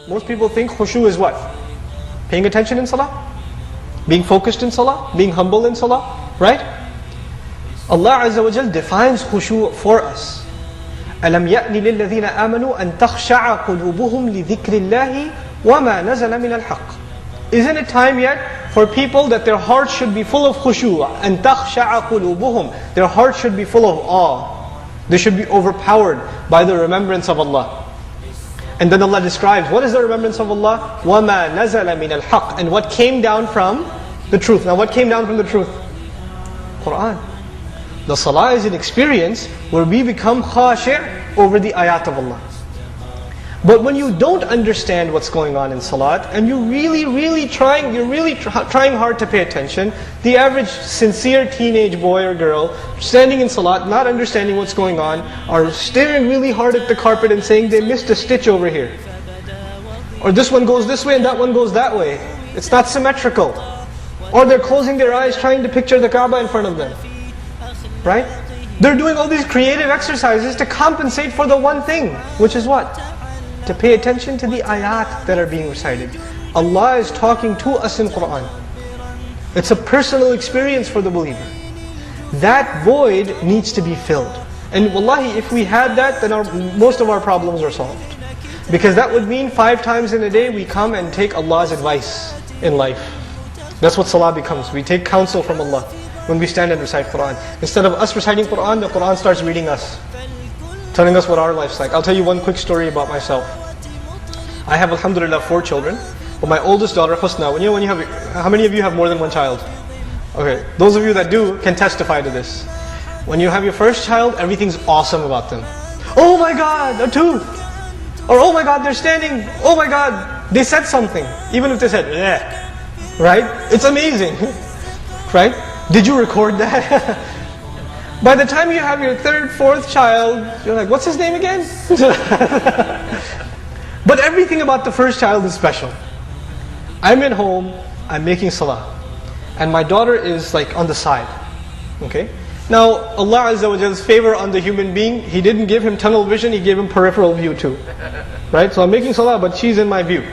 Most people think khushu is what? Paying attention in salah? Being focused in salah? Being humble in salah? Right? Allah Azza wa Jal defines khushu for us. أَلَمْ يَأْنِ لِلَّذِينَ آمَنُوا أَن تَخْشَعَ قُلُوبُهُمْ لِذِكْرِ اللَّهِ وَمَا نَزَلَ مِنَ الْحَقِّ. Isn't it time yet for people that their hearts should be full of khushu? أَن تَخْشَعَ قُلُوبُهُمْ. Their hearts should be full of awe. They should be overpowered by the remembrance of Allah. And then Allah describes, what is the remembrance of Allah? وَمَا نَزَلَ مِنَ الْحَقِّ. And what came down from the truth. Now what came down from the truth? Qur'an. The salah is an experience where we become khashi' over the ayat of Allah. But when you don't understand what's going on in salat, and you're really trying hard to pay attention, the average sincere teenage boy or girl standing in salat, not understanding what's going on, are staring really hard at the carpet and saying they missed a stitch over here. Or this one goes this way and that one goes that way. It's not symmetrical. Or they're closing their eyes trying to picture the Kaaba in front of them. Right? They're doing all these creative exercises to compensate for the one thing, which is what? To pay attention to the ayat that are being recited. Allah is talking to us in Qur'an. It's a personal experience for the believer. That void needs to be filled. And wallahi, if we had that, then most of our problems are solved. Because that would mean 5 times in a day we come and take Allah's advice in life. That's what salah becomes. We take counsel from Allah when we stand and recite Qur'an. Instead of us reciting Qur'an, the Qur'an starts reading us, telling us what our life's like. I'll tell you one quick story about myself. I have, alhamdulillah, 4 children. But my oldest daughter, Husna, how many of you have more than one child? Okay, those of you that do can testify to this. When you have your first child, everything's awesome about them. Oh my God, a tooth! Or oh my God, they're standing. Oh my God, they said something. Even if they said, bleh. Right? It's amazing. Right? Did you record that? By the time you have your 3rd, 4th child, you're like, what's his name again? But everything about the first child is special. I'm at home, I'm making salah. And my daughter is like on the side. Okay? Now, Allah Azza wa Jall's favor on the human being, He didn't give him tunnel vision, He gave him peripheral view too. Right? So I'm making salah, but she's in my view.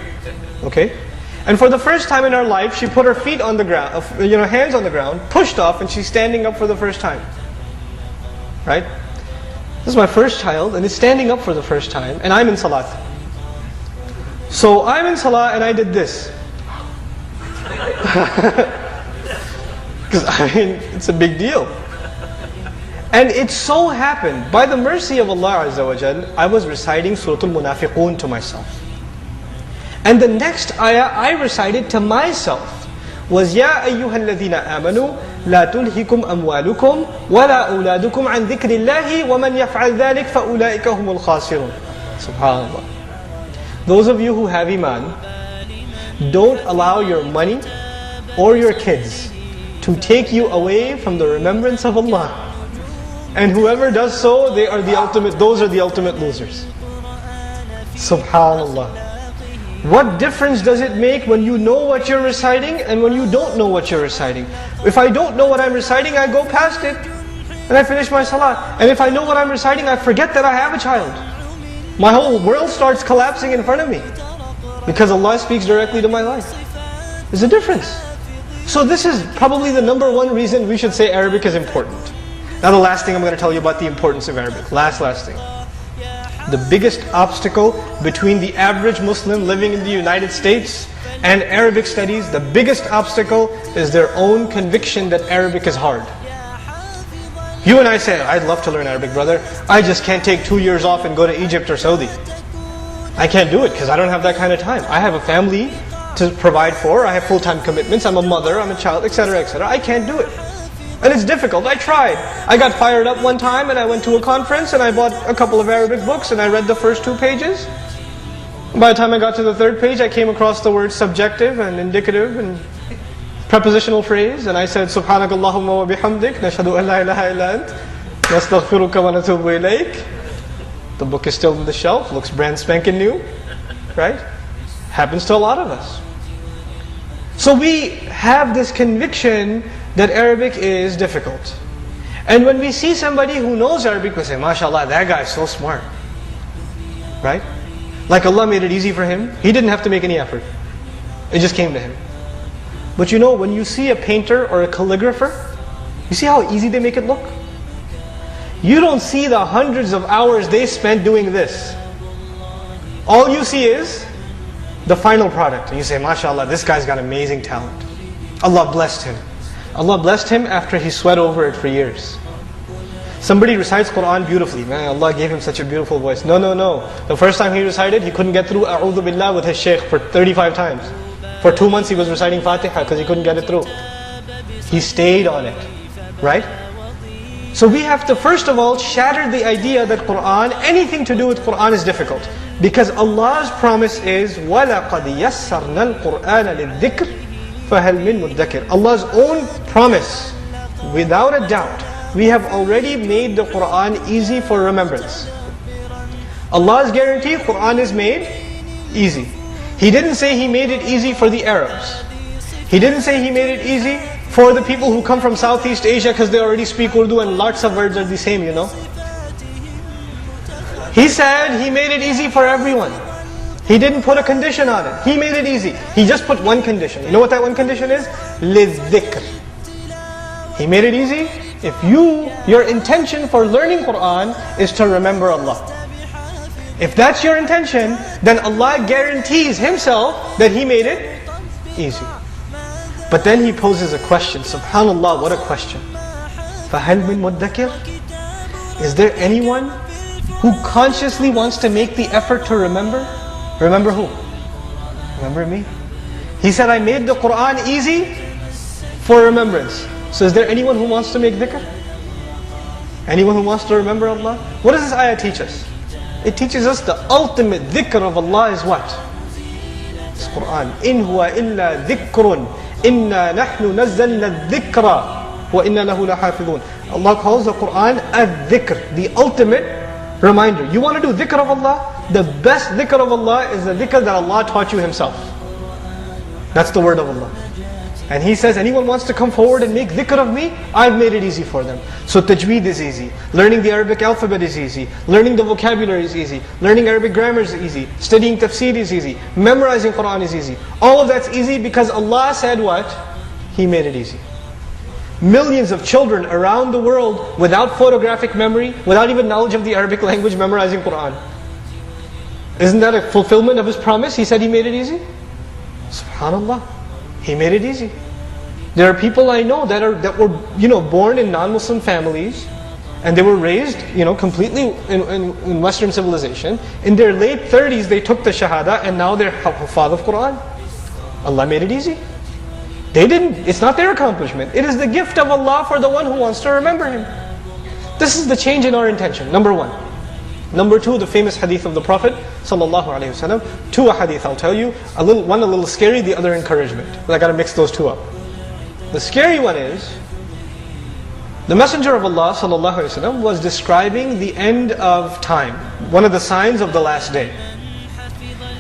Okay? And for the first time in her life, she put her feet on the ground, hands on the ground, pushed off, and she's standing up for the first time. Right? This is my first child, and it's standing up for the first time, and I'm in salat. So I'm in salah, and I did this. Because it's a big deal. And it so happened, by the mercy of Allah Azza wa Jal, I was reciting Surah Al-Munafiqun to myself. And the next ayah I recited to myself was يَا أَيُّهَا الَّذِينَ آمَنُوا لَا تُلْهِكُمْ أَمْوَالُكُمْ وَلَا أَوْلَادُكُمْ عَنْ ذِكْرِ اللَّهِ وَمَنْ يَفْعَلْ ذَلِكَ فَأُولَٰئِكَ هُمُ الْخَاسِرُونَ. SubhanAllah. Those of you who have iman, don't allow your money or your kids to take you away from the remembrance of Allah. And whoever does so, those are the ultimate losers. SubhanAllah. What difference does it make when you know what you're reciting and when you don't know what you're reciting? If I don't know what I'm reciting, I go past it and I finish my salah. And if I know what I'm reciting, I forget that I have a child. My whole world starts collapsing in front of me because Allah speaks directly to my life. There's a difference. So this is probably the number 1 reason we should say Arabic is important. Now the last thing I'm going to tell you about the importance of Arabic. Last thing. The biggest obstacle between the average Muslim living in the United States and Arabic studies, the biggest obstacle is their own conviction that Arabic is hard. You and I say, I'd love to learn Arabic, brother. I just can't take 2 years off and go to Egypt or Saudi. I can't do it because I don't have that kind of time. I have a family to provide for, I have full-time commitments, I'm a mother, I'm a child, etc., etc. I can't do it. And it's difficult. I tried. I got fired up one time and I went to a conference and I bought a couple of Arabic books and I read the first 2 pages. By the time I got to the 3rd page, I came across the words subjective and indicative and prepositional phrase, and I said, Subhanakallahumma wa bihamdik, nashhadu an la ilaha illa ant, nastaghfiruka wa natubu ilayk. The book is still on the shelf, looks brand spanking new, right? Happens to a lot of us. So we have this conviction that Arabic is difficult. And when we see somebody who knows Arabic, we say, MashaAllah, that guy is so smart. Right? Like Allah made it easy for him. He didn't have to make any effort. It just came to him. But you know, when you see a painter or a calligrapher, you see how easy they make it look? You don't see the hundreds of hours they spent doing this. All you see is the final product. And you say, MashaAllah, this guy's got amazing talent. Allah blessed him. Allah blessed him after he sweat over it for years. Somebody recites Quran beautifully. Man, Allah gave him such a beautiful voice. No. The first time he recited, he couldn't get through A'udhu Billah with his shaykh for 35 times. For 2 months he was reciting Fatiha because he couldn't get it through. He stayed on it. Right? So we have to first of all shatter the idea that Quran, anything to do with Quran is difficult. Because Allah's promise is, وَلَقَدْ يَسَّرْنَا الْقُرْآنَ لِلذِّكْرِ فَهَلْ مِن مُدَّكِرٍ. Allah's own promise, without a doubt, we have already made the Quran easy for remembrance. Allah's guarantee, Quran is made easy. He didn't say He made it easy for the Arabs. He didn't say He made it easy for the people who come from Southeast Asia because they already speak Urdu and lots of words are the same, you know. He said He made it easy for everyone. He didn't put a condition on it. He made it easy. He just put one condition. You know what that one condition is? لِلذِّكْر. He made it easy if your intention for learning Quran is to remember Allah. If that's your intention, then Allah guarantees Himself that He made it easy. But then He poses a question. SubhanAllah, what a question. فَهَلْ مِن مُدَّكِرٍ. Is there anyone who consciously wants to make the effort to remember? Remember who? Remember me. He said, I made the Quran easy for remembrance. So is there anyone who wants to make dhikr? Anyone who wants to remember Allah? What does this ayah teach us? It teaches us the ultimate dhikr of Allah is what? It's Quran. إِنْ هُوَ إِلَّا ذِكْرٌ إِنَّا نَحْنُ نَزَّلْنَا الذِّكْرَ وَإِنَّا لَهُ لَحَافِظُونَ. Allah calls the Quran a-dhikr, the ultimate reminder. You want to do dhikr of Allah? The best dhikr of Allah is the dhikr that Allah taught you Himself. That's the word of Allah. And He says, anyone wants to come forward and make dhikr of me, I've made it easy for them. So tajweed is easy. Learning the Arabic alphabet is easy. Learning the vocabulary is easy. Learning Arabic grammar is easy. Studying tafsir is easy. Memorizing Quran is easy. All of that's easy because Allah said what? He made it easy. Millions of children around the world without photographic memory, without even knowledge of the Arabic language, memorizing Quran. Isn't that a fulfillment of His promise? He said He made it easy. SubhanAllah. He made it easy. There are people I know that were born in non-Muslim families, and they were raised completely in Western civilization. In their late 30s they took the Shahada and now they're Huffaz of Quran. Allah made it easy. They didn't, it's not their accomplishment. It is the gift of Allah for the one who wants to remember Him. This is the change in our intention, number one. Number two, the famous hadith of the Prophet ﷺ. Two hadith I'll tell you. One a little scary, the other encouragement. But I got to mix those two up. The scary one is, the Messenger of Allah ﷺ was describing the end of time, one of the signs of the last day.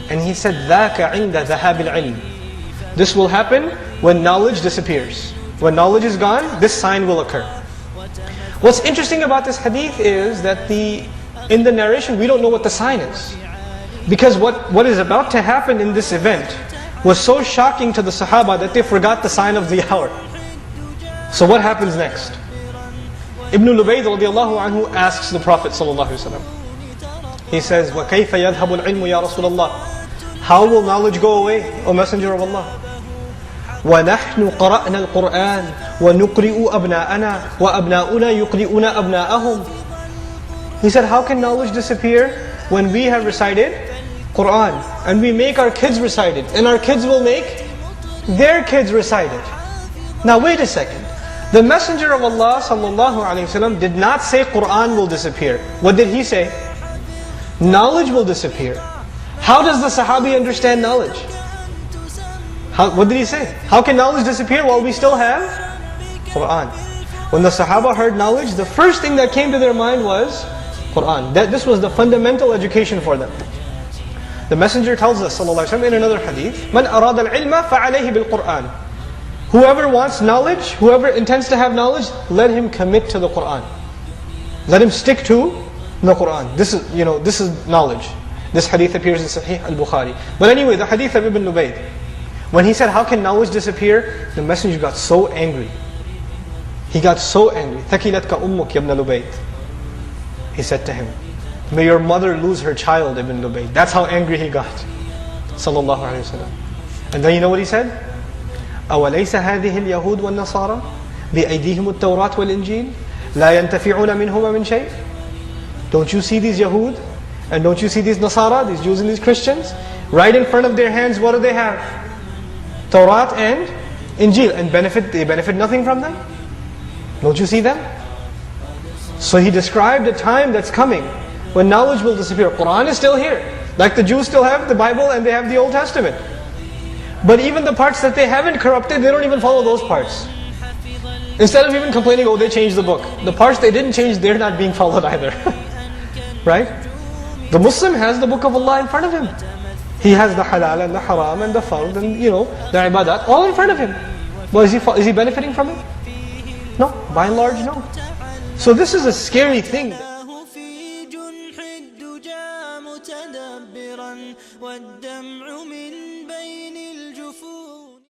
And he said, ذَاكَ عِنْدَ ذَهَابِ الْعِلْمِ. This will happen when knowledge disappears. When knowledge is gone, this sign will occur. What's interesting about this hadith is that in the narration, we don't know what the sign is. Because what is about to happen in this event was so shocking to the Sahaba that they forgot the sign of the hour. So what happens next? Ibn Lubayd radiallahu anhu asks the Prophet ﷺ. He says, وَكَيْفَ يَذْهَبُ الْعِلْمُ يَا رَسُولَ اللَّهِ. How will knowledge go away, O Messenger of Allah? وَنَحْنُ قَرَأْنَا الْقُرْآنِ وَنُقْرِئُ أَبْنَاءَنَا وَأَبْنَاؤُنَا يُقْرِئُونَ أَبْنَاءَهُمْ. He said, how can knowledge disappear when we have recited Quran and we make our kids recite it and our kids will make their kids recite it? Now wait a second. The Messenger of Allah ﷺ did not say Quran will disappear. What did he say? Knowledge will disappear. How does the Sahabi understand knowledge? What did he say? How can knowledge disappear while we still have Quran? When the Sahaba heard knowledge, the first thing that came to their mind was Quran. This was the fundamental education for them. The Messenger tells us ﷺ in another hadith, مَنْ أَرَادَ الْعِلْمَ فَعَلَيْهِ بِالْقُرْآنِ. Whoever wants knowledge, whoever intends to have knowledge, let him commit to the Qur'an. Let him stick to the Qur'an. This is knowledge. This hadith appears in Sahih al-Bukhari. But anyway, the hadith of Ibn Lubayt, when he said, how can knowledge disappear? The messenger got so angry. He got so angry. ثَكِلَتْكَ أُمُّكَ يَبْنَ لُبَيْتَ. He said to him, may your mother lose her child, Ibn Lubayt. That's how angry he got. Sallallahu alayhi wa sallam. And then you know what he said? أَوَلَيْسَ هَذِهِ الْيَهُودُ وَالنَّصَارَى بِأَيْدِيهِمُ التَّوْرَاةُ وَالْإِنْجِيلُ لَا يَنْتَفِعُونَ مِنْهُمَا مِنْ شَيْءٍ. Don't you see these Yahud? And don't you see these Nasara, these Jews and these Christians? Right in front of their hands, what do they have? Tawrat and Injil. And they benefit nothing from them? Don't you see them? So he described a time that's coming when knowledge will disappear. Quran is still here. Like the Jews still have the Bible and they have the Old Testament. But even the parts that they haven't corrupted, they don't even follow those parts. Instead of even complaining, oh, they changed the book. The parts they didn't change, they're not being followed either. Right? The Muslim has the book of Allah in front of him. He has the halal and the haram and the fard and the ibadat all in front of him. Well, is he benefiting from it? No, by and large, no. So this is a scary thing. والدمع من بين